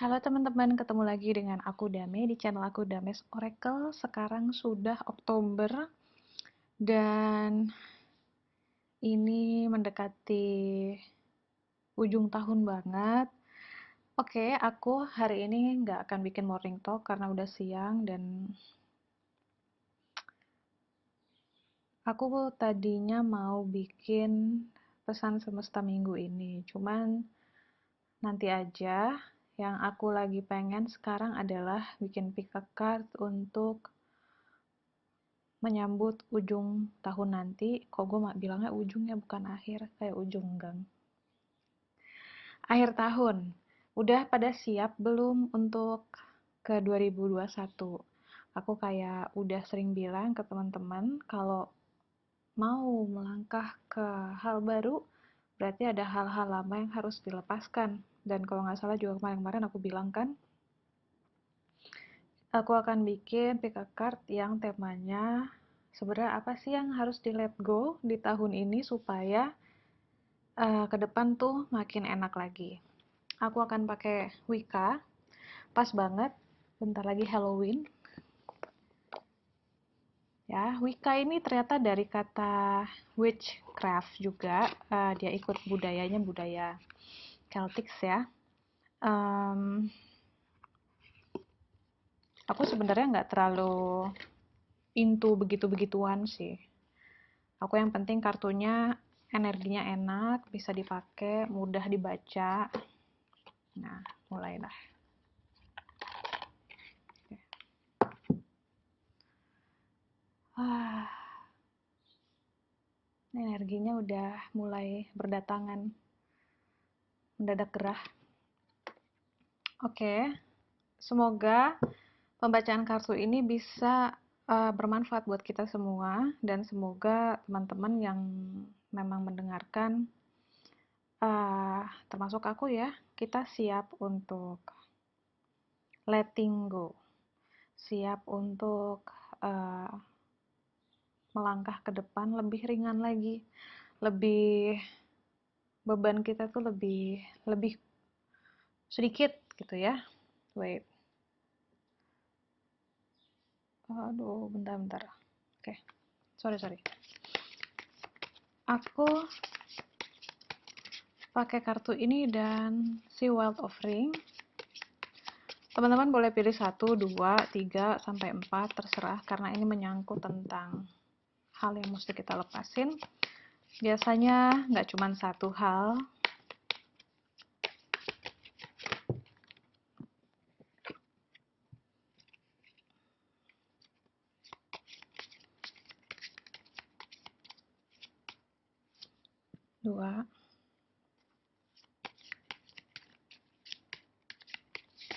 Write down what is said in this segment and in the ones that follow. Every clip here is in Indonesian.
Halo teman-teman, ketemu lagi dengan aku Dame di channel aku Dames Oracle. Sekarang sudah Oktober dan ini mendekati ujung tahun banget. Oke, aku hari ini nggak akan bikin morning talk karena udah siang dan aku tadinya mau bikin pesan semesta minggu ini. Cuman nanti aja. Yang aku lagi pengen sekarang adalah bikin pick a card untuk menyambut ujung tahun nanti. Kok gue bilangnya ujungnya bukan akhir, kayak ujung gang. Akhir tahun, udah pada siap belum untuk ke 2021? Aku kayak udah sering bilang ke teman-teman kalau mau melangkah ke hal baru, berarti ada hal-hal lama yang harus dilepaskan. Dan kalau nggak salah juga kemarin-kemarin aku bilang kan, aku akan bikin pick a card yang temanya sebenarnya apa sih yang harus di let go di tahun ini supaya ke depan tuh makin enak lagi. Aku akan pakai Wicca, pas banget, bentar lagi Halloween. Ya, Wicca ini ternyata dari kata witchcraft juga, dia ikut budayanya budaya Celtics ya. Um, aku sebenarnya nggak terlalu into begitu-begituan sih. Aku yang penting kartunya energinya enak, bisa dipakai, mudah dibaca. Nah, mulailah. Ah, energinya udah mulai berdatangan, mendadak gerah. Oke, semoga pembacaan kartu ini bisa bermanfaat buat kita semua dan semoga teman-teman yang memang mendengarkan, termasuk aku ya, kita siap untuk letting go, siap untuk uh, melangkah ke depan lebih ringan lagi, lebih beban kita tuh lebih lebih sedikit gitu ya. Wait, aduh, bentar-bentar. Oke, sorry. Aku pakai kartu ini dan si Wild of Ring. Teman-teman boleh pilih 1, 2, 3, sampai 4, terserah karena ini menyangkut tentang hal yang mesti kita lepasin. Biasanya nggak cuma satu hal. Dua,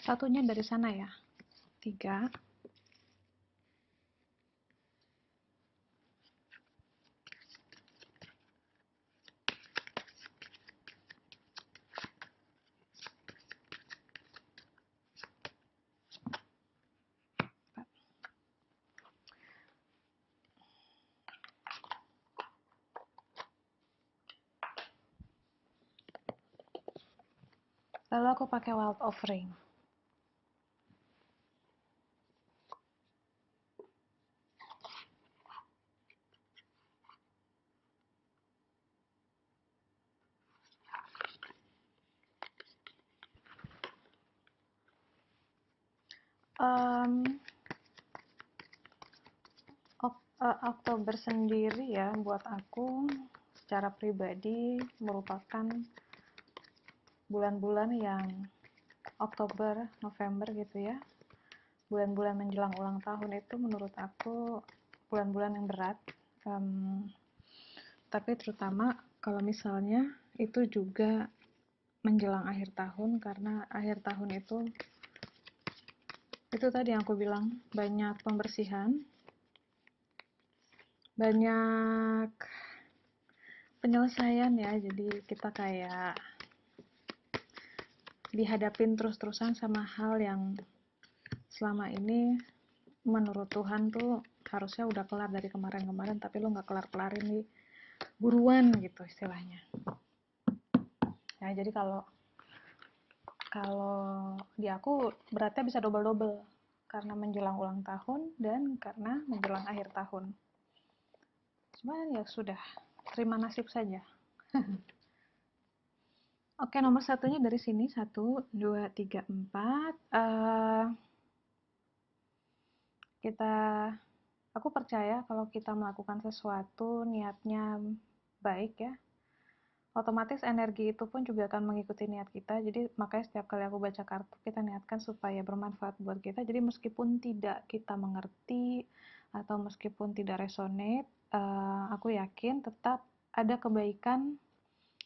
satunya dari sana ya. 3, lalu aku pakai Wild of Ring. Oktober sendiri ya buat aku secara pribadi merupakan bulan-bulan yang Oktober, November gitu ya, bulan-bulan menjelang ulang tahun itu menurut aku bulan-bulan yang berat. Tapi terutama kalau misalnya itu juga menjelang akhir tahun, karena akhir tahun itu tadi yang aku bilang, banyak pembersihan, banyak penyelesaian ya. Jadi kita kayak dihadapin terus-terusan sama hal yang selama ini menurut Tuhan tuh harusnya udah kelar dari kemarin-kemarin, tapi lo nggak kelar-kelarin nih, buruan gitu istilahnya ya. Jadi kalau Kalau di aku beratnya bisa double-double karena menjelang ulang tahun dan karena menjelang akhir tahun. Cuman ya sudah, terima nasib saja. Oke, nomor satunya dari sini, 1, 2, 3, 4. Kita, aku percaya kalau kita melakukan sesuatu niatnya baik ya, otomatis energi itu pun juga akan mengikuti niat kita. Jadi makanya setiap kali aku baca kartu, kita niatkan supaya bermanfaat buat kita. Jadi meskipun tidak kita mengerti atau meskipun tidak resonate, aku yakin tetap ada kebaikan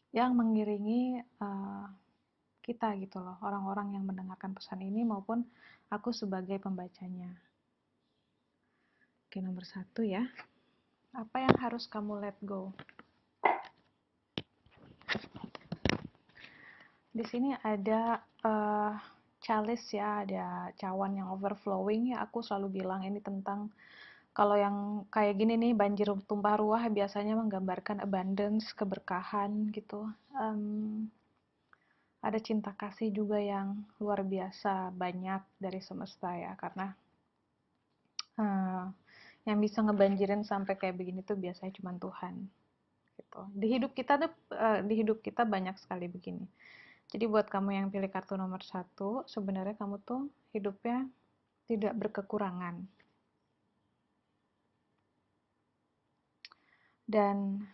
yang mengiringi kita gitu loh, orang-orang yang mendengarkan pesan ini maupun aku sebagai pembacanya. Oke, nomor 1 ya. Apa yang harus kamu let go? Di sini ada chalice ya, ada cawan yang overflowing ya. Aku selalu bilang ini tentang, kalau yang kayak gini nih, banjir tumpah ruah biasanya menggambarkan abundance, keberkahan gitu. Ada cinta kasih juga yang luar biasa banyak dari semesta ya, karena yang bisa ngebanjirin sampai kayak begini tuh biasanya cuma Tuhan gitu. Di hidup kita banyak sekali begini. Jadi buat kamu yang pilih kartu nomor 1, sebenarnya kamu tuh hidupnya tidak berkekurangan. Dan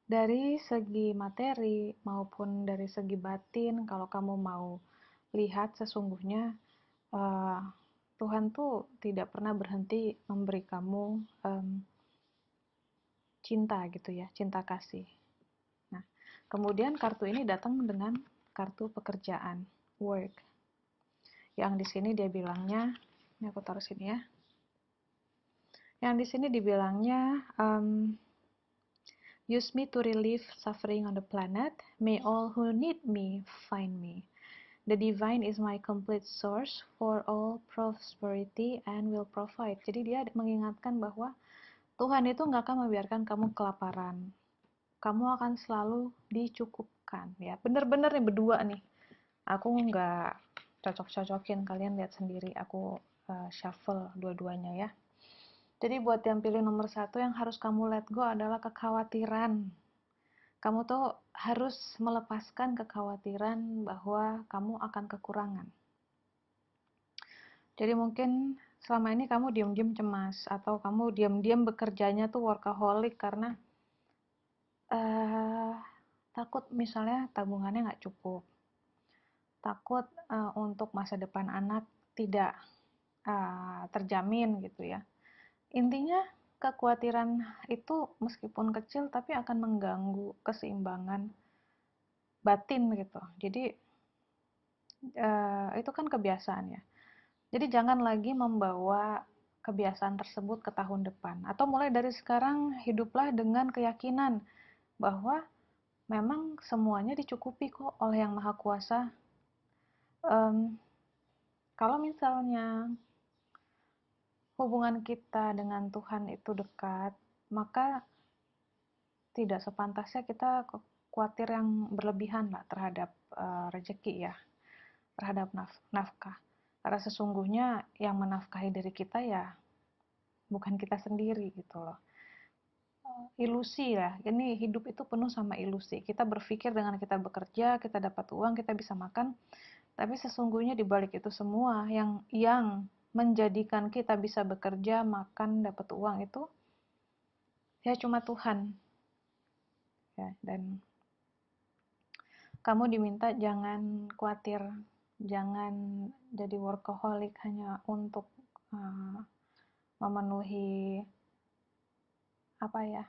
dari segi materi maupun dari segi batin, kalau kamu mau lihat sesungguhnya Tuhan tuh tidak pernah berhenti memberi kamu cinta gitu ya, cinta kasih. Nah, kemudian kartu ini datang dengan kartu pekerjaan, work. Yang di sini dia bilangnya, ini aku taruh sini ya. Yang di sini dibilangnya, use me to relieve suffering on the planet. May all who need me find me. The divine is my complete source for all prosperity and will provide. Jadi dia mengingatkan bahwa Tuhan itu nggak akan membiarkan kamu kelaparan. Kamu akan selalu dicukupkan. Ya, bener-bener nih berdua nih. Aku nggak cocok-cocokin, kalian lihat sendiri. Aku shuffle dua-duanya ya. Jadi buat yang pilih nomor 1, yang harus kamu let go adalah kekhawatiran. Kamu tuh harus melepaskan kekhawatiran bahwa kamu akan kekurangan. Jadi mungkin selama ini kamu diam-diam cemas, atau kamu diam-diam bekerjanya tuh workaholic karena takut misalnya tabungannya nggak cukup. Takut untuk masa depan anak tidak terjamin gitu ya. Intinya kekhawatiran itu meskipun kecil tapi akan mengganggu keseimbangan batin gitu. Jadi itu kan kebiasaan ya. Jadi jangan lagi membawa kebiasaan tersebut ke tahun depan. Atau mulai dari sekarang hiduplah dengan keyakinan bahwa memang semuanya dicukupi kok oleh Yang Maha Kuasa. Kalau misalnya hubungan kita dengan Tuhan itu dekat, maka tidak sepantasnya kita khawatir yang berlebihan lah terhadap rezeki ya, terhadap nafkah. Karena sesungguhnya yang menafkahi diri kita ya bukan kita sendiri gitu loh. Ilusi ya, ini hidup itu penuh sama ilusi. Kita berpikir dengan kita bekerja, kita dapat uang, kita bisa makan, tapi sesungguhnya di balik itu semua yang menjadikan kita bisa bekerja, makan, dapat uang itu ya cuma Tuhan. Ya, dan kamu diminta jangan khawatir, jangan jadi workaholic hanya untuk memenuhi apa ya,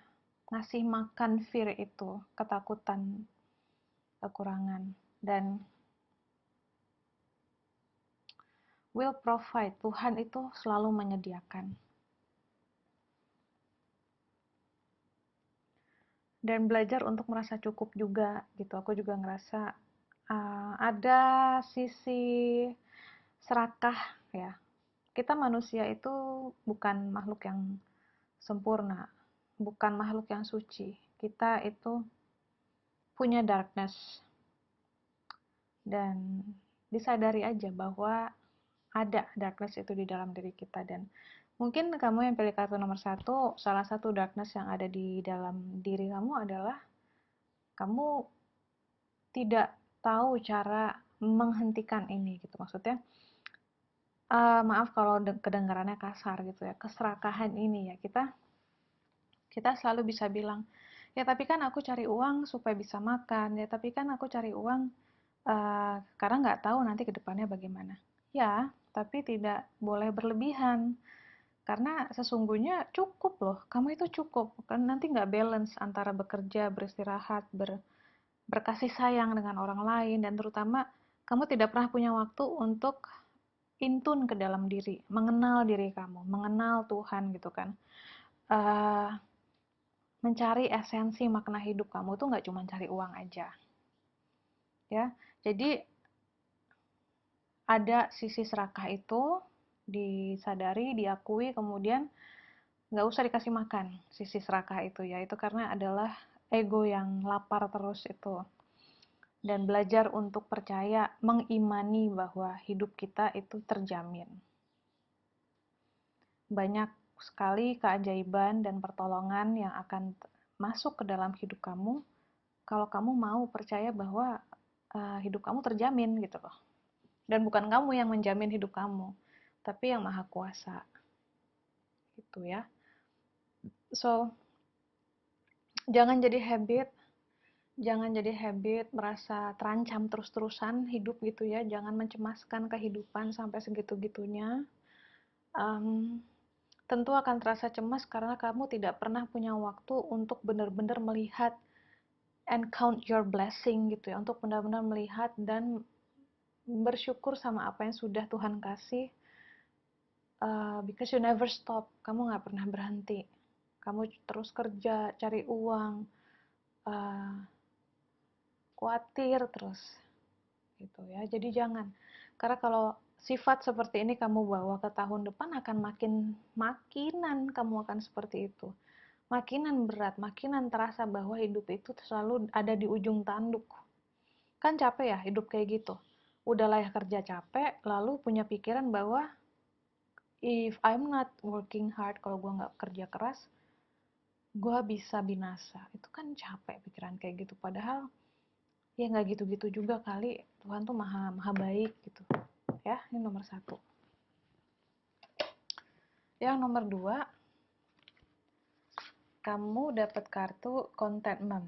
ngasih makan fear itu, ketakutan, kekurangan, dan will provide. Tuhan itu selalu menyediakan. Dan belajar untuk merasa cukup juga gitu. Aku juga ngerasa ada sisi serakah ya. Kita manusia itu bukan makhluk yang sempurna, bukan makhluk yang suci. Kita itu punya darkness, dan disadari aja bahwa ada darkness itu di dalam diri kita. Dan mungkin kamu yang pilih kartu nomor 1, salah satu darkness yang ada di dalam diri kamu adalah kamu tidak tahu cara menghentikan ini gitu. Maksudnya maaf kalau kedengarannya kasar gitu ya, keserakahan ini ya, kita selalu bisa bilang, ya tapi kan aku cari uang supaya bisa makan, ya tapi kan aku cari uang karena nggak tahu nanti ke depannya bagaimana. Ya, tapi tidak boleh berlebihan. Karena sesungguhnya cukup loh, kamu itu cukup. Kan nanti nggak balance antara bekerja, beristirahat, berkasih sayang dengan orang lain, dan terutama kamu tidak pernah punya waktu untuk intun ke dalam diri, mengenal diri kamu, mengenal Tuhan gitu kan. Eh, Mencari esensi makna hidup kamu tuh nggak cuma cari uang aja, ya. Jadi ada sisi serakah itu disadari, diakui, kemudian nggak usah dikasih makan sisi serakah itu ya, itu karena adalah ego yang lapar terus itu. Dan belajar untuk percaya, mengimani bahwa hidup kita itu terjamin. Banyak sekali keajaiban dan pertolongan yang akan masuk ke dalam hidup kamu kalau kamu mau percaya bahwa hidup kamu terjamin gitu loh. Dan bukan kamu yang menjamin hidup kamu, tapi yang Maha Kuasa. Gitu ya. So, jangan jadi habit merasa terancam terus-terusan hidup gitu ya. Jangan mencemaskan kehidupan sampai segitu-gitunya. Um, Tentu akan terasa cemas karena kamu tidak pernah punya waktu untuk benar-benar melihat and count your blessing gitu ya, untuk benar-benar melihat dan bersyukur sama apa yang sudah Tuhan kasih. Because you never stop, kamu nggak pernah berhenti, kamu terus kerja, cari uang, uh, khawatir terus gitu ya. Jadi jangan, karena kalau sifat seperti ini kamu bawa ke tahun depan akan makinan kamu akan seperti itu, makinan berat, makinan terasa bahwa hidup itu selalu ada di ujung tanduk. Kan capek ya hidup kayak gitu, udahlah ya kerja capek, lalu punya pikiran bahwa if I'm not working hard, kalau gue nggak kerja keras, gue bisa binasa. Itu kan capek pikiran kayak gitu, padahal ya nggak gitu-gitu juga kali. Tuhan tuh maha maha baik gitu ya. Ini nomor 1. Yang nomor 2, kamu dapat kartu contentment.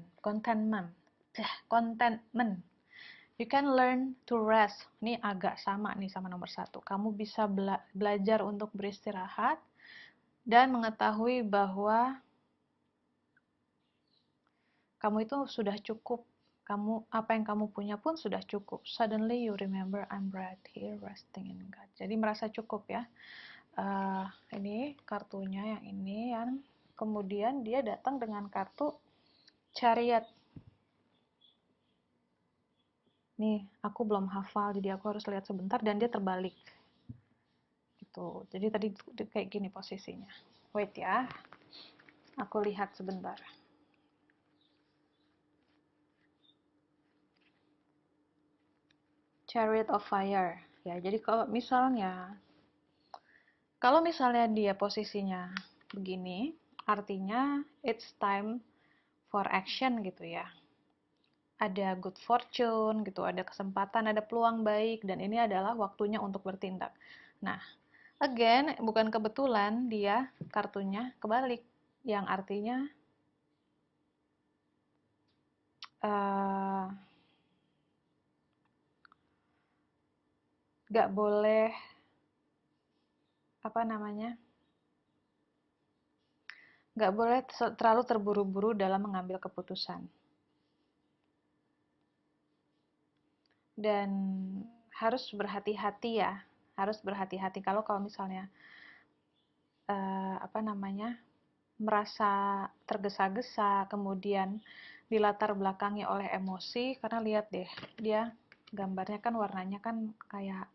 You can learn to rest. Ini agak sama nih sama nomor 1. Kamu bisa belajar untuk beristirahat dan mengetahui bahwa kamu itu sudah cukup. Apa yang kamu punya pun sudah cukup. Suddenly you remember I'm right here resting in God. Jadi merasa cukup ya. Ini kartunya yang ini, yang kemudian dia datang dengan kartu Chariot. Nih, aku belum hafal, jadi aku harus lihat sebentar, dan dia terbalik. Gitu. Jadi tadi kayak gini posisinya. Wait ya, aku lihat sebentar. Chariot of Fire. Ya, jadi kalau misalnya dia posisinya begini, artinya it's time for action gitu ya. Ada good fortune gitu, ada kesempatan, ada peluang baik, dan ini adalah waktunya untuk bertindak. Nah, again, bukan kebetulan dia kartunya kebalik, yang artinya uh, gak boleh, apa namanya, gak boleh terlalu terburu-buru dalam mengambil keputusan. Dan harus berhati-hati ya, harus berhati-hati kalau misalnya apa namanya, merasa tergesa-gesa, kemudian dilatar belakangi oleh emosi. Karena lihat deh, dia gambarnya kan warnanya kan kayak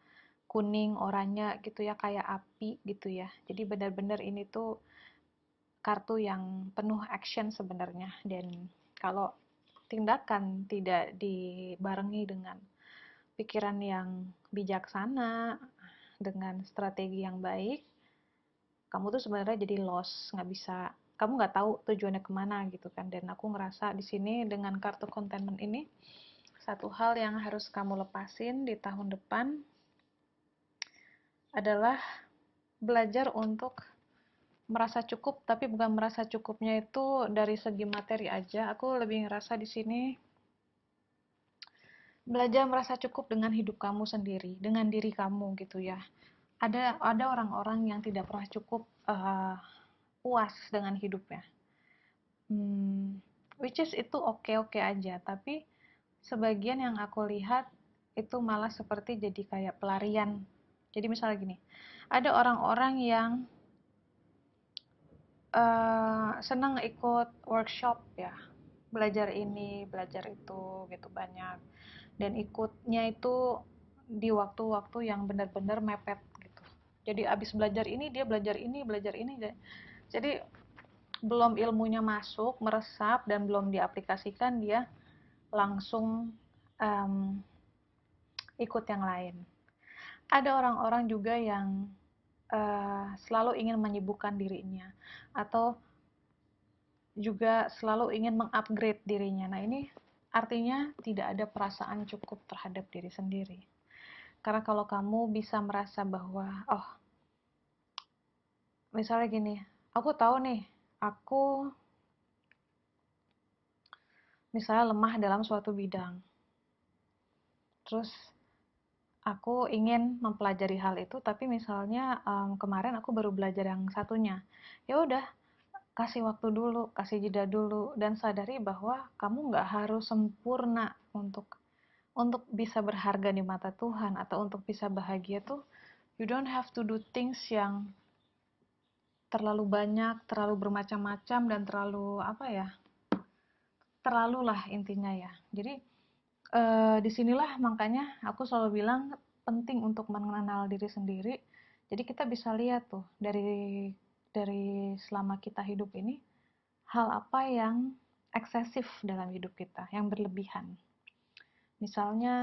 kuning, oranye gitu ya, kayak api gitu ya. Jadi benar-benar ini tuh kartu yang penuh action sebenarnya. Dan kalau tindakan tidak dibarengi dengan pikiran yang bijaksana, dengan strategi yang baik, kamu tuh sebenarnya jadi lost, nggak bisa, kamu nggak tahu tujuannya kemana gitu kan. Dan aku ngerasa di sini dengan kartu contentment ini, satu hal yang harus kamu lepasin di tahun depan adalah belajar untuk merasa cukup, tapi bukan merasa cukupnya itu dari segi materi aja. Aku lebih ngerasa di sini belajar merasa cukup dengan hidup kamu sendiri, dengan diri kamu gitu ya. Ada orang-orang yang tidak pernah cukup puas dengan hidupnya. Which is itu oke-oke aja, tapi sebagian yang aku lihat itu malah seperti jadi kayak pelarian. Jadi misalnya gini, ada orang-orang yang senang ikut workshop ya, belajar ini, belajar itu gitu banyak, dan ikutnya itu di waktu-waktu yang benar-benar mepet gitu. Jadi abis belajar ini dia belajar ini, belajar ini, jadi belum ilmunya masuk, meresap, dan belum diaplikasikan, dia langsung um, ikut yang lain. Ada orang-orang juga yang selalu ingin menyibukkan dirinya, atau juga selalu ingin mengupgrade dirinya. Nah, ini artinya tidak ada perasaan cukup terhadap diri sendiri. Karena kalau kamu bisa merasa bahwa, oh, misalnya gini, aku tahu nih, aku misalnya lemah dalam suatu bidang. Terus aku ingin mempelajari hal itu, tapi misalnya kemarin aku baru belajar yang satunya. Ya udah, kasih waktu dulu, kasih jeda dulu, dan sadari bahwa kamu nggak harus sempurna untuk bisa berharga di mata Tuhan, atau untuk bisa bahagia tuh, you don't have to do things yang terlalu banyak, terlalu bermacam-macam, dan terlalu apa ya, terlalu lah intinya ya. Jadi disinilah makanya aku selalu bilang penting untuk mengenal diri sendiri. Jadi kita bisa lihat tuh dari selama kita hidup ini, hal apa yang eksesif dalam hidup kita, yang berlebihan. Misalnya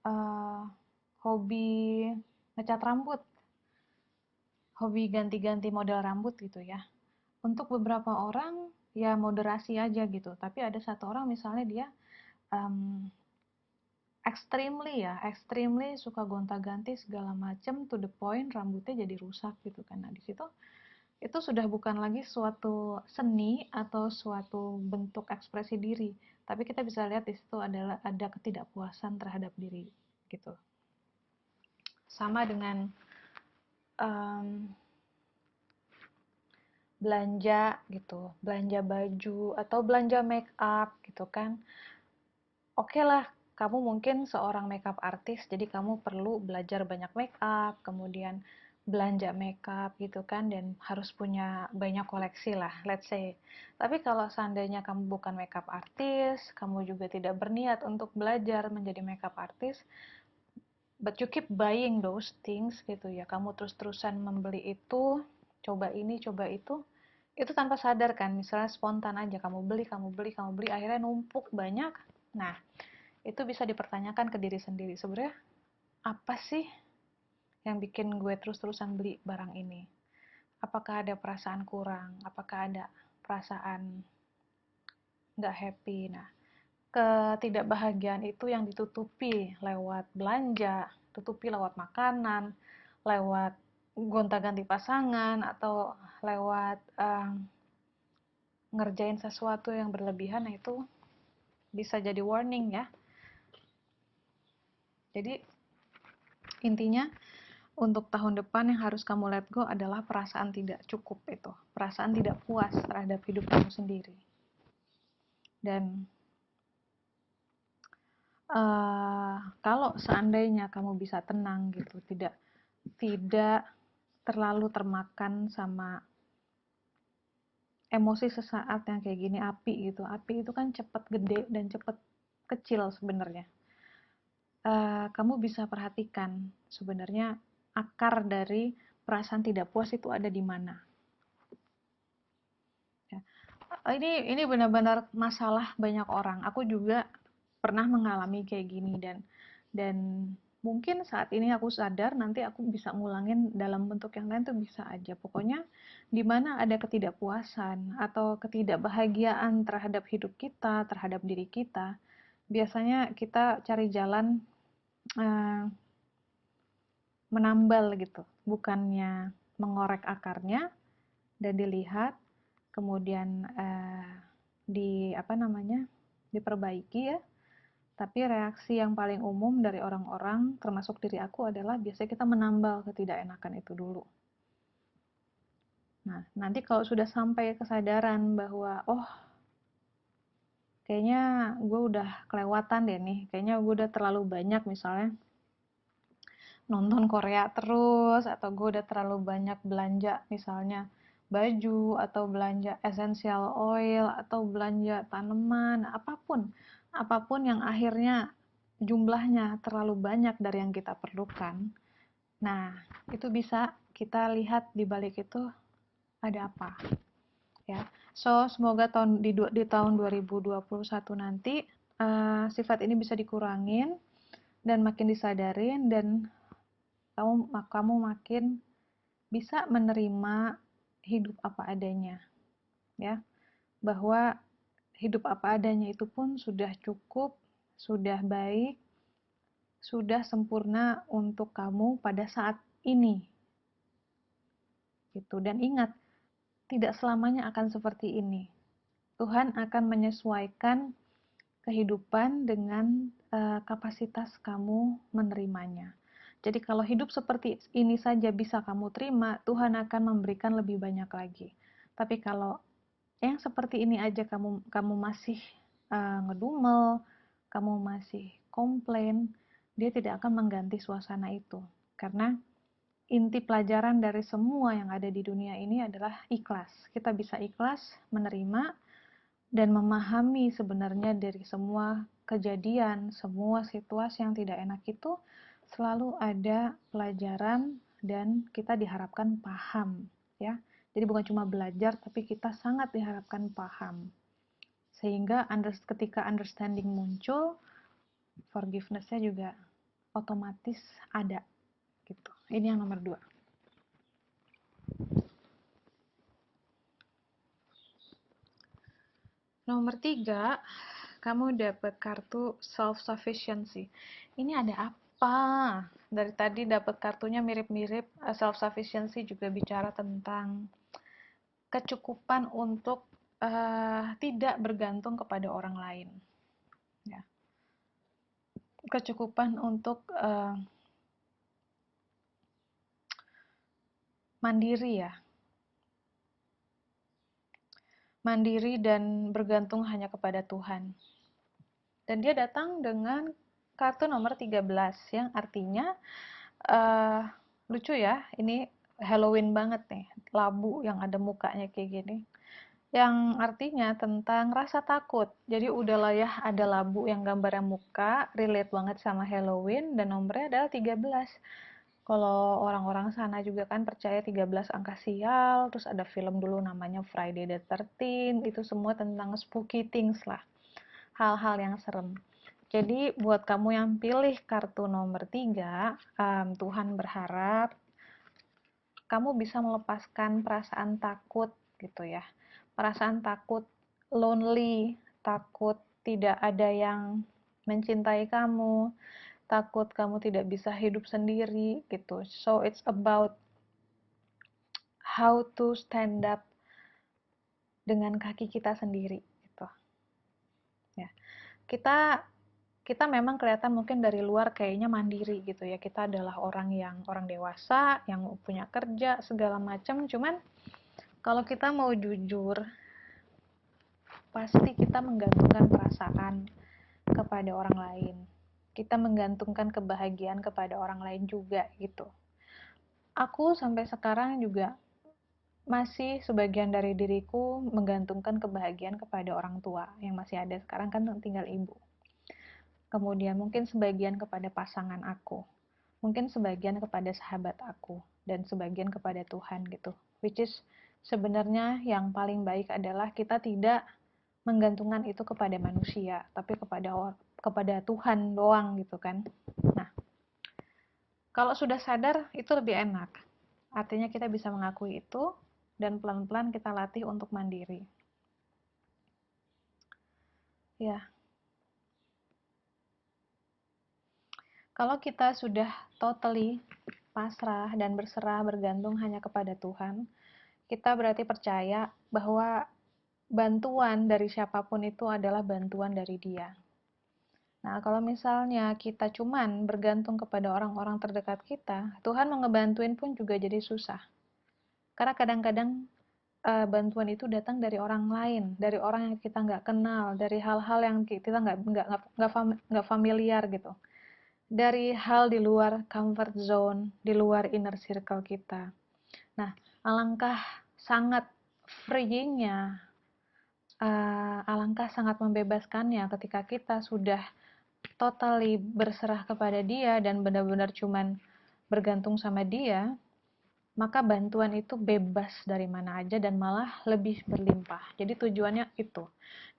uh, hobi ngecat rambut, hobi ganti-ganti model rambut gitu ya. Untuk beberapa orang ya moderasi aja gitu, tapi ada satu orang misalnya dia um, extremely suka gonta-ganti segala macem, to the point rambutnya jadi rusak gitu kan. Nah, di situ itu sudah bukan lagi suatu seni atau suatu bentuk ekspresi diri, tapi kita bisa lihat di situ adalah ada ketidakpuasan terhadap diri gitu. Sama dengan um, belanja gitu, belanja baju atau belanja make up gitu kan. Oke lah, kamu mungkin seorang makeup artist, jadi kamu perlu belajar banyak makeup, kemudian belanja makeup gitu kan, dan harus punya banyak koleksi lah, let's say. Tapi kalau seandainya kamu bukan makeup artist, kamu juga tidak berniat untuk belajar menjadi makeup artist, but you keep buying those things gitu ya, kamu terus-terusan membeli itu, coba ini, coba itu tanpa sadar kan, misalnya spontan aja, kamu beli, kamu beli, kamu beli, akhirnya numpuk banyak. Nah, itu bisa dipertanyakan ke diri sendiri, sebenarnya apa sih yang bikin gue terus-terusan beli barang ini? Apakah ada perasaan kurang? Apakah ada perasaan nggak happy? Nah, ketidakbahagiaan itu yang ditutupi lewat belanja, tutupi lewat makanan, lewat gonta-ganti pasangan, atau lewat ngerjain sesuatu yang berlebihan. Nah, itu bisa jadi warning ya. Jadi intinya untuk tahun depan yang harus kamu let go adalah perasaan tidak cukup itu, perasaan tidak puas terhadap hidup kamu sendiri. Dan kalau seandainya kamu bisa tenang gitu, tidak terlalu termakan sama emosi sesaat yang kayak gini, api gitu. Api itu kan cepet gede dan cepet kecil sebenarnya. Kamu bisa perhatikan sebenarnya akar dari perasaan tidak puas itu ada di mana. Ya. Ini benar-benar masalah banyak orang. Aku juga pernah mengalami kayak gini, dan Dan mungkin saat ini aku sadar, nanti aku bisa ngulangin dalam bentuk yang lain tuh bisa aja. Pokoknya di mana ada ketidakpuasan atau ketidakbahagiaan terhadap hidup kita, terhadap diri kita, biasanya kita cari jalan menambal gitu, bukannya mengorek akarnya dan dilihat, kemudian diperbaiki ya. Tapi reaksi yang paling umum dari orang-orang, termasuk diri aku, adalah biasanya kita menambal ketidakenakan itu dulu. Nah, nanti kalau sudah sampai kesadaran bahwa, oh, kayaknya gue udah kelewatan deh nih, kayaknya gue udah terlalu banyak misalnya nonton Korea terus, atau gue udah terlalu banyak belanja misalnya baju, atau belanja essential oil, atau belanja tanaman, apapun yang akhirnya jumlahnya terlalu banyak dari yang kita perlukan. Nah, itu bisa kita lihat di balik itu ada apa ya. So, semoga di tahun 2021 nanti sifat ini bisa dikurangin dan makin disadarin, dan kamu makin bisa menerima hidup apa adanya ya, bahwa hidup apa adanya itu pun sudah cukup, sudah baik, sudah sempurna untuk kamu pada saat ini gitu. Dan ingat, tidak selamanya akan seperti ini. Tuhan akan menyesuaikan kehidupan dengan kapasitas kamu menerimanya. Jadi kalau hidup seperti ini saja bisa kamu terima, Tuhan akan memberikan lebih banyak lagi. Tapi kalau yang seperti ini aja kamu masih ngedumel, kamu masih komplain, dia tidak akan mengganti suasana itu. Karena inti pelajaran dari semua yang ada di dunia ini adalah ikhlas. Kita bisa ikhlas menerima dan memahami sebenarnya dari semua kejadian, semua situasi yang tidak enak itu selalu ada pelajaran dan kita diharapkan paham ya. Jadi bukan cuma belajar, tapi kita sangat diharapkan paham. Sehingga ketika understanding muncul, forgiveness-nya juga otomatis ada gitu. Ini yang nomor 2. Nomor 3, kamu dapat kartu self-sufficiency. Ini ada apa? Dari tadi dapat kartunya mirip-mirip. Self-sufficiency juga bicara tentang kecukupan untuk tidak bergantung kepada orang lain. Ya. Kecukupan untuk mandiri ya. Mandiri dan bergantung hanya kepada Tuhan. Dan dia datang dengan kartu nomor 13 yang artinya lucu ya, ini Halloween banget nih, labu yang ada mukanya kayak gini, yang artinya tentang rasa takut. Jadi udahlah ya, ada labu yang gambarnya muka, relate banget sama Halloween, dan nomornya adalah 13. Kalau orang-orang sana juga kan percaya 13 angka sial, terus ada film dulu namanya Friday the 13th, itu semua tentang spooky things lah, hal-hal yang serem. Jadi buat kamu yang pilih kartu nomor 3, Tuhan berharap kamu bisa melepaskan perasaan takut gitu ya. Perasaan takut lonely, takut tidak ada yang mencintai kamu, takut kamu tidak bisa hidup sendiri gitu. So it's about how to stand up dengan kaki kita sendiri gitu. Ya. Kita memang kelihatan mungkin dari luar kayaknya mandiri gitu ya. Kita adalah orang dewasa, yang punya kerja segala macam. Cuman kalau kita mau jujur, pasti kita menggantungkan perasaan kepada orang lain. Kita menggantungkan kebahagiaan kepada orang lain juga gitu. Aku sampai sekarang juga masih sebagian dari diriku menggantungkan kebahagiaan kepada orang tua yang masih ada sekarang, kan tinggal ibu. Kemudian mungkin sebagian kepada pasangan aku, mungkin sebagian kepada sahabat aku, dan sebagian kepada Tuhan gitu. Which is sebenarnya yang paling baik adalah kita tidak menggantungkan itu kepada manusia, tapi kepada Tuhan doang gitu kan. Nah, kalau sudah sadar itu lebih enak. Artinya kita bisa mengakui itu dan pelan-pelan kita latih untuk mandiri. Ya, kalau kita sudah totally pasrah dan berserah bergantung hanya kepada Tuhan, kita berarti percaya bahwa bantuan dari siapapun itu adalah bantuan dari Dia. Nah, kalau misalnya kita cuman bergantung kepada orang-orang terdekat kita, Tuhan mau ngebantuin pun juga jadi susah. Karena kadang-kadang bantuan itu datang dari orang lain, dari orang yang kita nggak kenal, dari hal-hal yang kita nggak familiar gitu, dari hal di luar comfort zone, di luar inner circle kita. Nah, alangkah sangat freeingnya, alangkah sangat membebaskannya ketika kita sudah totally berserah kepada Dia dan benar-benar cuman bergantung sama Dia, maka bantuan itu bebas dari mana aja dan malah lebih berlimpah. Jadi tujuannya itu.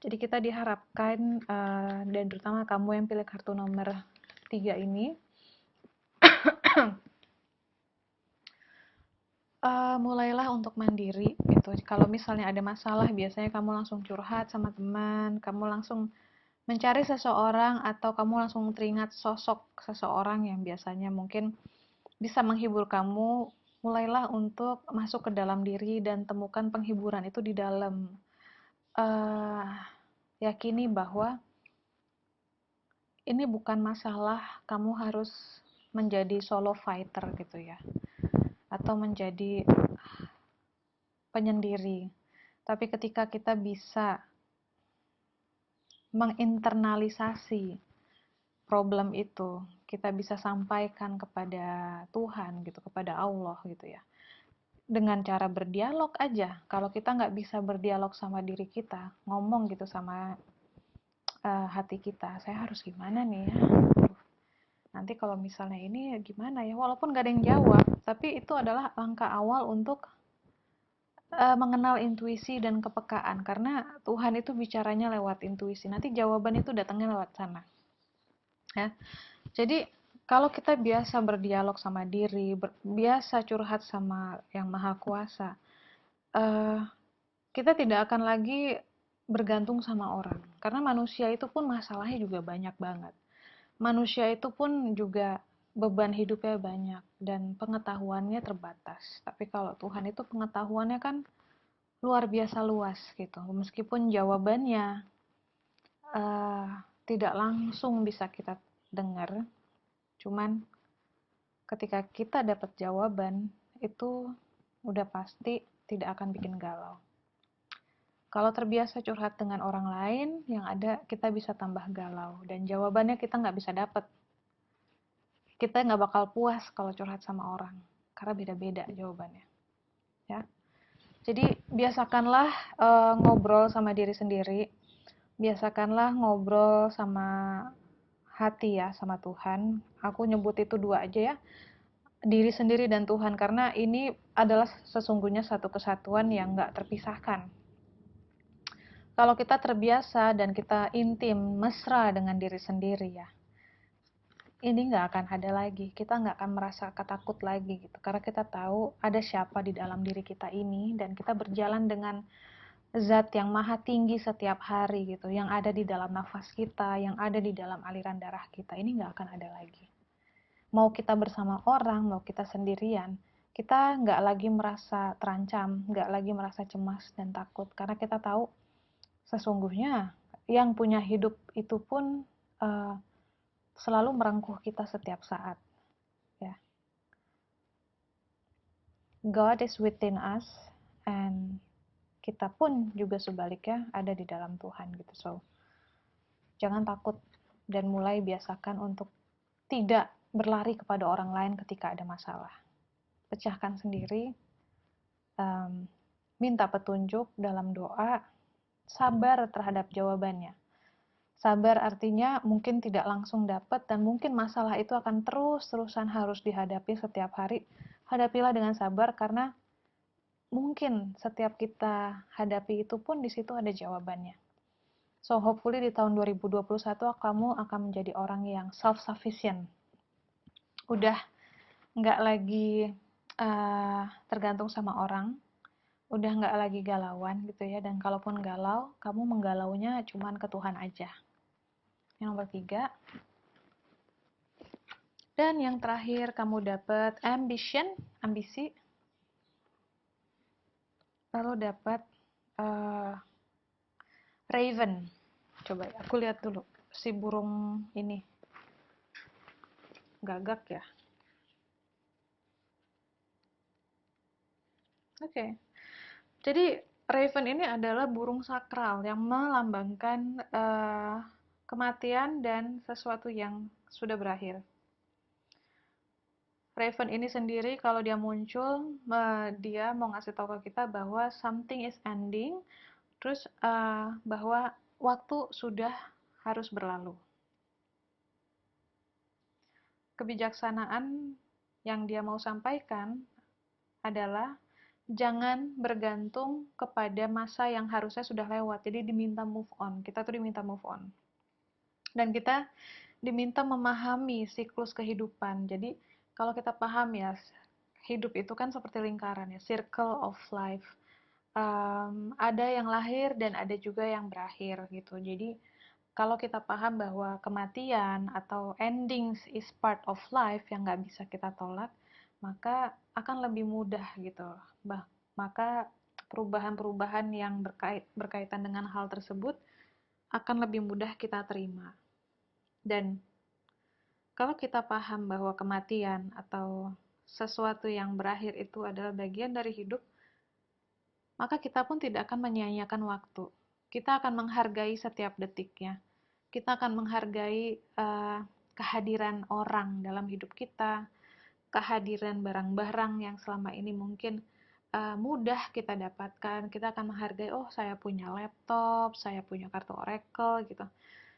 Jadi kita diharapkan, dan terutama kamu yang pilih kartu nomor 3 ini, mulailah untuk mandiri gitu. Kalau misalnya ada masalah, biasanya kamu langsung curhat sama teman, kamu langsung mencari seseorang, atau kamu langsung teringat sosok seseorang yang biasanya mungkin bisa menghibur kamu. Mulailah untuk masuk ke dalam diri dan temukan penghiburan itu di dalam. uh, Yakini bahwa ini bukan masalah kamu harus menjadi solo fighter gitu ya, atau menjadi penyendiri. Tapi ketika kita bisa menginternalisasi problem itu, kita bisa sampaikan kepada Tuhan gitu, kepada Allah gitu ya, dengan cara berdialog aja. Kalau kita nggak bisa berdialog sama diri kita, ngomong gitu sama hati kita, saya harus gimana nih ya, nanti kalau misalnya ini gimana ya, walaupun nggak ada yang jawab, tapi itu adalah langkah awal untuk mengenal intuisi dan kepekaan, karena Tuhan itu bicaranya lewat intuisi, nanti jawaban itu datangnya lewat sana ya. Jadi kalau kita biasa berdialog sama diri, biasa curhat sama yang maha kuasa, uh, kita tidak akan lagi bergantung sama orang, karena manusia itu pun masalahnya juga banyak banget. Manusia itu pun juga beban hidupnya banyak dan pengetahuannya terbatas. Tapi kalau Tuhan itu pengetahuannya kan luar biasa luas gitu. Meskipun jawabannya uh, tidak langsung bisa kita dengar, cuman ketika kita dapat jawaban itu udah pasti tidak akan bikin galau. Kalau terbiasa curhat dengan orang lain, yang ada kita bisa tambah galau dan jawabannya kita nggak bisa dapat. Kita nggak bakal puas kalau curhat sama orang karena beda-beda jawabannya ya. Jadi biasakanlah ngobrol sama diri sendiri, biasakanlah ngobrol sama hati ya, sama Tuhan. Aku nyebut itu dua aja ya, diri sendiri dan Tuhan, karena ini adalah sesungguhnya satu kesatuan yang nggak terpisahkan. Kalau kita terbiasa dan kita intim, mesra dengan diri sendiri ya, ini nggak akan ada lagi. Kita nggak akan merasa ketakut lagi gitu. Karena kita tahu ada siapa di dalam diri kita ini dan kita berjalan dengan zat yang maha tinggi setiap hari gitu. Yang ada di dalam nafas kita, yang ada di dalam aliran darah kita. Ini nggak akan ada lagi. Mau kita bersama orang, mau kita sendirian, kita nggak lagi merasa terancam, nggak lagi merasa cemas dan takut. Karena kita tahu sesungguhnya yang punya hidup itu pun selalu merengkuh kita setiap saat ya. God is within us, and kita pun juga sebaliknya ada di dalam Tuhan gitu. So jangan takut dan mulai biasakan untuk tidak berlari kepada orang lain ketika ada masalah. Pecahkan sendiri, minta petunjuk dalam doa, sabar terhadap jawabannya. Sabar artinya mungkin tidak langsung dapat dan mungkin masalah itu akan terus-terusan harus dihadapi setiap hari. Hadapilah dengan sabar karena mungkin setiap kita hadapi itu pun di situ ada jawabannya. So hopefully di tahun 2021 kamu akan menjadi orang yang self-sufficient. Udah nggak lagi tergantung sama orang, udah nggak lagi galauan gitu ya. Dan kalaupun galau, kamu menggalaunya cuman ke Tuhan aja. Yang nomor 3. Dan yang terakhir, kamu dapat ambisi. Lalu dapat raven. Coba aku lihat dulu si burung ini. Gagak ya. Oke. Jadi raven ini adalah burung sakral yang melambangkan kematian dan sesuatu yang sudah berakhir. Raven ini sendiri kalau dia muncul, dia mau ngasih tahu ke kita bahwa something is ending, terus bahwa waktu sudah harus berlalu. Kebijaksanaan yang dia mau sampaikan adalah jangan bergantung kepada masa yang harusnya sudah lewat. Jadi diminta move on. Kita tuh diminta move on. Dan kita diminta memahami siklus kehidupan. Jadi kalau kita paham ya, hidup itu kan seperti lingkaran ya, circle of life. Ada yang lahir dan ada juga yang berakhir gitu. Jadi kalau kita paham bahwa kematian atau endings is part of life yang nggak bisa kita tolak, maka akan lebih mudah gitu. Maka perubahan-perubahan yang berkaitan dengan hal tersebut akan lebih mudah kita terima. Dan kalau kita paham bahwa kematian atau sesuatu yang berakhir itu adalah bagian dari hidup, maka kita pun tidak akan menyia-nyiakan waktu. Kita akan menghargai setiap detiknya. Kita akan menghargai kehadiran orang dalam hidup kita, kehadiran barang-barang yang selama ini mungkin mudah kita dapatkan. Kita akan menghargai, oh saya punya laptop, saya punya kartu Oracle gitu.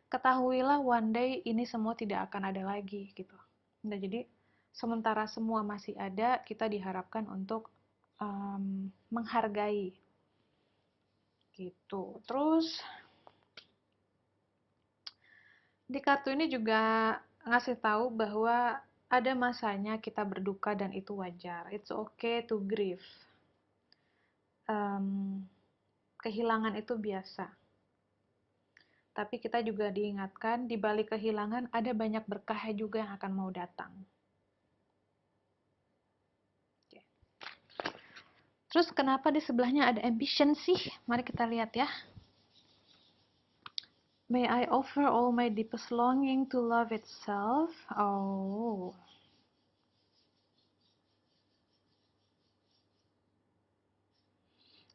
Ketahuilah one day ini semua tidak akan ada lagi gitu. Nah, jadi sementara semua masih ada, kita diharapkan untuk menghargai gitu. Terus di kartu ini juga ngasih tahu bahwa ada masanya kita berduka dan itu wajar. It's okay to grieve. Kehilangan itu biasa. Tapi kita juga diingatkan di balik kehilangan ada banyak berkah juga yang akan mau datang. Terus kenapa di sebelahnya ada ambition sih? Mari kita lihat ya. May I offer all my deepest longing to love itself? Oh.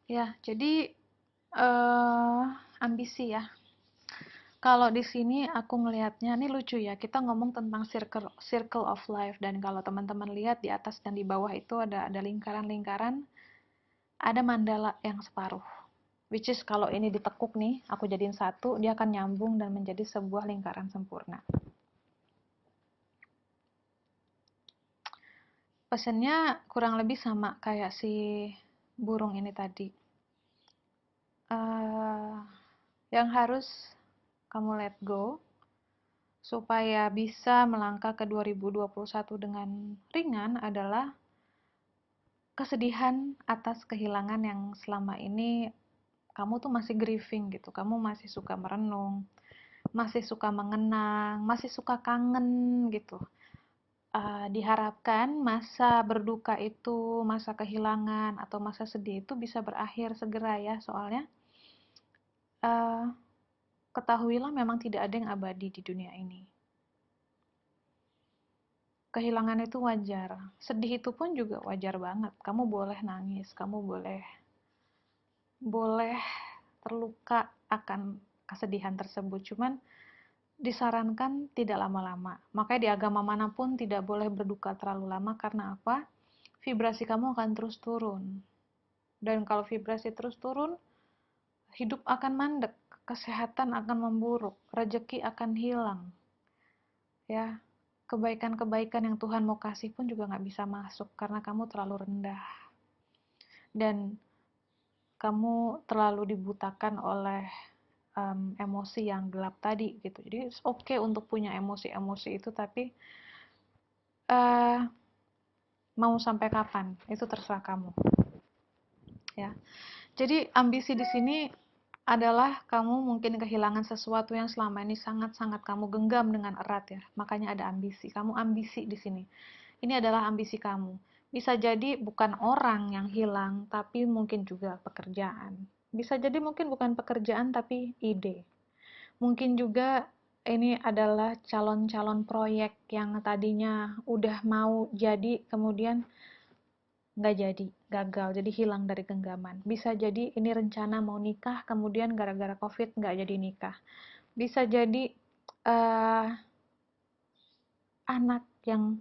Ya, jadi ambisi ya. Kalau di sini aku ngelihatnya, ini lucu ya, kita ngomong tentang circle of life, dan kalau teman-teman lihat di atas dan di bawah itu ada lingkaran-lingkaran, ada mandala yang separuh. Which is kalau ini ditekuk nih, aku jadiin satu, dia akan nyambung dan menjadi sebuah lingkaran sempurna. Pesannya kurang lebih sama kayak si burung ini tadi. Yang harus kamu let go supaya bisa melangkah ke 2021 dengan ringan adalah kesedihan atas kehilangan yang selama ini kamu tuh masih grieving gitu, kamu masih suka merenung, masih suka mengenang, masih suka kangen gitu. Diharapkan masa berduka itu, masa kehilangan atau masa sedih itu bisa berakhir segera ya, soalnya ketahuilah memang tidak ada yang abadi di dunia ini. Kehilangan itu wajar, sedih itu pun juga wajar banget. Kamu boleh nangis, kamu boleh terluka akan kesedihan tersebut, cuman disarankan tidak lama-lama. Makanya di agama manapun tidak boleh berduka terlalu lama, karena apa? Vibrasi kamu akan terus turun. Dan kalau vibrasi terus turun, hidup akan mandek, kesehatan akan memburuk, rezeki akan hilang. Ya, kebaikan-kebaikan yang Tuhan mau kasih pun juga nggak bisa masuk karena kamu terlalu rendah. Dan kamu terlalu dibutakan oleh emosi yang gelap tadi gitu. Jadi it's okay untuk punya emosi-emosi itu, tapi uh, mau sampai kapan itu terserah kamu ya. Jadi ambisi di sini adalah kamu mungkin kehilangan sesuatu yang selama ini sangat-sangat kamu genggam dengan erat ya. Makanya ada ambisi. Kamu ambisi di sini. Ini adalah ambisi kamu. Bisa jadi bukan orang yang hilang, tapi mungkin juga pekerjaan. Bisa jadi mungkin bukan pekerjaan, tapi ide. Mungkin juga ini adalah calon-calon proyek yang tadinya udah mau jadi, kemudian nggak jadi, gagal, jadi hilang dari genggaman. Bisa jadi ini rencana mau nikah, kemudian gara-gara COVID nggak jadi nikah. Bisa jadi uh, anak yang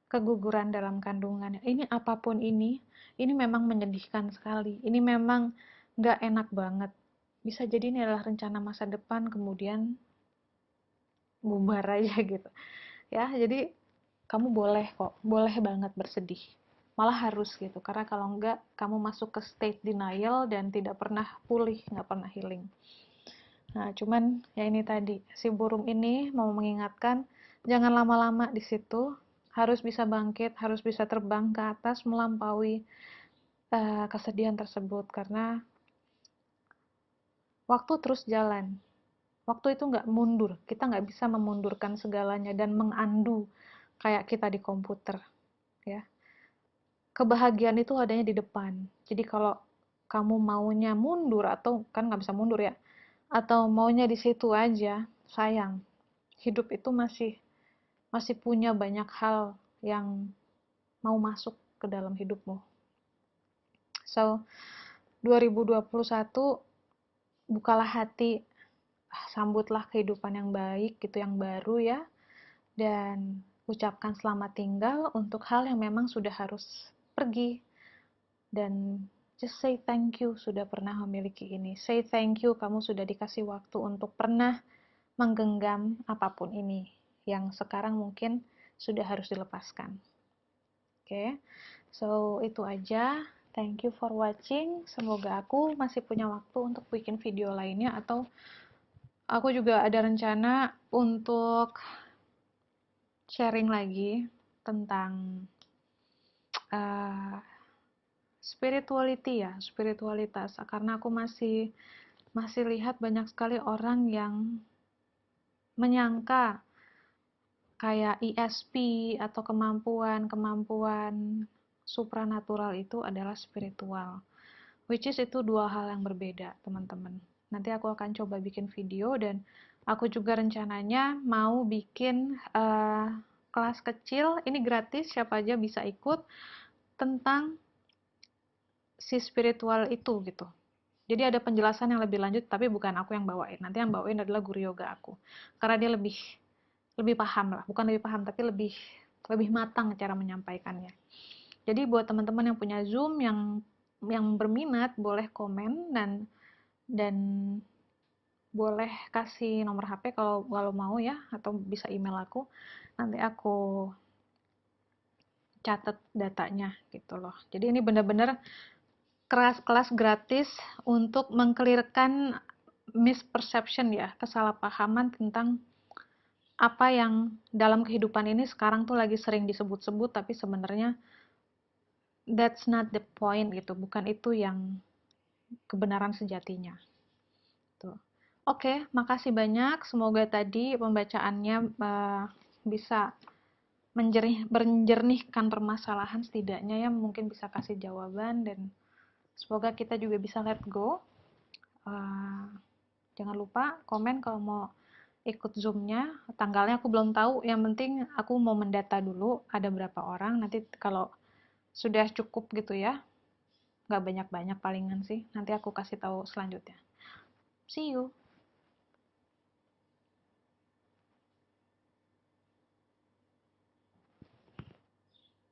keguguran dalam kandungan. Ini apapun ini memang menyedihkan sekali. Ini memang nggak enak banget. Bisa jadi ini adalah rencana masa depan, kemudian bubar aja gitu. Ya, jadi kamu boleh kok, boleh banget bersedih. Malah harus gitu, karena kalau enggak, kamu masuk ke state denial dan tidak pernah pulih, nggak pernah healing. Nah, cuman ya ini tadi, si burung ini mau mengingatkan, jangan lama-lama di situ, harus bisa bangkit, harus bisa terbang ke atas, melampaui kesedihan tersebut, karena waktu terus jalan. Waktu itu nggak mundur, kita nggak bisa memundurkan segalanya dan mengandu kayak kita di komputer, ya. Kebahagiaan itu adanya di depan. Jadi kalau kamu maunya mundur atau kan nggak bisa mundur ya, atau maunya di situ aja, sayang. Hidup itu masih masih punya banyak hal yang mau masuk ke dalam hidupmu. So, 2021 bukalah hati, sambutlah kehidupan yang baik gitu, yang baru ya, dan ucapkan selamat tinggal untuk hal yang memang sudah harus pergi, dan just say thank you sudah pernah memiliki ini. Say thank you kamu sudah dikasih waktu untuk pernah menggenggam apapun ini yang sekarang mungkin sudah harus dilepaskan. Oke, so itu aja. Thank you for watching. Semoga aku masih punya waktu untuk bikin video lainnya, atau aku juga ada rencana untuk sharing lagi tentang uh, spirituality ya, spiritualitas. Karena aku masih masih lihat banyak sekali orang yang menyangka kayak ESP atau kemampuan-kemampuan supranatural itu adalah spiritual. Which is itu dua hal yang berbeda, teman-teman. Nanti aku akan coba bikin video, dan aku juga rencananya mau bikin kelas kecil, ini gratis, siapa aja bisa ikut, tentang si spiritual itu gitu. Jadi ada penjelasan yang lebih lanjut, tapi bukan aku yang bawain. Nanti yang bawain adalah guru yoga aku. Karena dia lebih lebih paham lah, bukan lebih paham, tapi lebih lebih matang cara menyampaikannya. Jadi buat teman-teman yang punya Zoom, yang berminat, boleh komen dan boleh kasih nomor HP kalau kalau mau ya, atau bisa email aku. Nanti aku catat datanya gitu loh. Jadi ini benar-benar kelas gratis untuk mengklirkan misperception ya, kesalahpahaman tentang apa yang dalam kehidupan ini sekarang tuh lagi sering disebut-sebut, tapi sebenarnya that's not the point gitu, bukan itu yang kebenaran sejatinya. Tuh. Oke, makasih banyak. Semoga tadi pembacaannya bisa menjernihkan permasalahan, setidaknya ya, mungkin bisa kasih jawaban, dan semoga kita juga bisa let go. Jangan lupa komen kalau mau ikut Zoom-nya. Tanggalnya aku belum tahu, yang penting aku mau mendata dulu ada berapa orang. Nanti kalau sudah cukup gitu ya, nggak banyak-banyak palingan sih, nanti aku kasih tahu selanjutnya. See you!